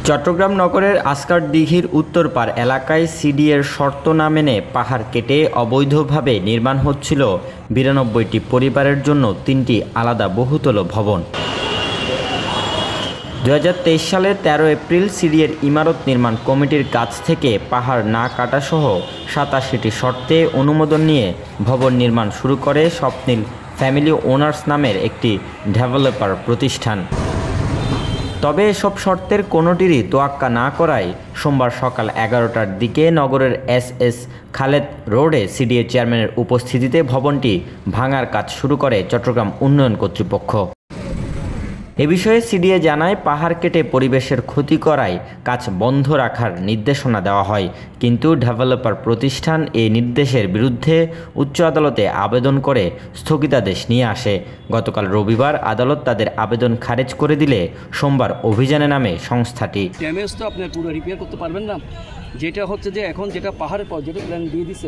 চট্টগ্রাম নগরের আসকার দিঘির উত্তর পাড় এলাকায় সিডিএর শর্ত না মেনে পাহাড় কেটে অবৈধভাবে নির্মাণ হচ্ছিল ৯২টি পরিবারের জন্য ৩টি আলাদা বহুতল ভবন। ২০২৩ সালের ১৩ এপ্রিল সিডিএর ইমারত নির্মাণ কমিটির কাছ থেকে পাহাড় না কাটাসহ ৮৭টি শর্তে অনুমোদন নিয়ে ভবন নির্মাণ শুরু করে স্বপ্নিল ফ্যামিলি ওনার্স নামের একটি ডেভেলপার প্রতিষ্ঠান। তবে এসব শর্তের কোনোটিরই তোয়াক্কা না করায় সোমবার সকাল ১১টার দিকে নগরের এস খালেদ রোডে সিডিএ চেয়ারম্যানের উপস্থিতিতে ভবনটি ভাঙার কাজ শুরু করে চট্টগ্রাম উন্নয়ন কর্তৃপক্ষ। এ বিষয়ে সিডিএ জানায়, পাহাড় কেটে পরিবেশের ক্ষতি করায় কাজ বন্ধ রাখার নির্দেশনা দেওয়া হয়, কিন্তু ডেভেলপার প্রতিষ্ঠান এই নির্দেশের বিরুদ্ধে উচ্চ আদালতে আবেদন করে স্থগিতাদেশ নিয়ে আসে। গতকাল রবিবার আদালত তাদের আবেদন খারিজ করে দিলে সোমবার অভিযানে নামে সংস্থাটি। ড্যামেজ তো আপনি পুরো রিপেয়ার করতে পারবেন না। যেটা হচ্ছে যে এখন যেটা পাহাড়ের পর যেটা প্ল্যান দিয়ে দিছে,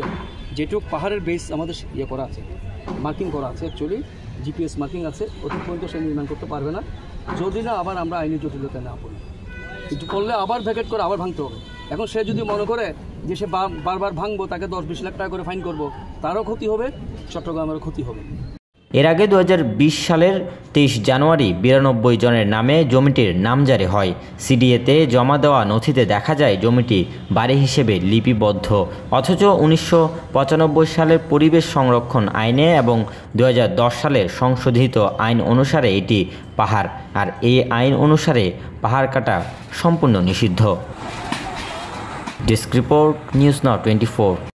যেটুকু পাহাড়ের বেস আমাদের করা আছে, মার্কিং করা আছে, অ্যাকচুয়ালি জিপিএস মার্কিং আছে, অতি পর্যন্ত সে নির্মাণ করতে পারবে না যদি না আবার আমরা আইনি জটিলতা না পড়ি। কিন্তু করলে আবার ভ্যাকেট করে আবার ভাঙতে হবে। এখন সে যদি মনে করে যে সে বারবার ভাঙবো, তাকে ১০-২০ লাখ টাকা করে ফাইন করব, তারও ক্ষতি হবে, চট্টগ্রামেরও ক্ষতি হবে। এর আগে ২০২০ সালের ২৩ জানুয়ারি ৯২ জনের নামে জমিটির নামজারি হয়। সিডিএতে জমা দেওয়া নথিতে দেখা যায় জমিটি বাড়ি হিসেবে লিপিবদ্ধ, অথচ ১৯৯৫ সালের পরিবেশ সংরক্ষণ আইনে এবং ২০১০ সালের সংশোধিত আইন অনুসারে এটি পাহাড়, আর এই আইন অনুসারে পাহাড় কাটা সম্পূর্ণ নিষিদ্ধ। Desk report, news now 24।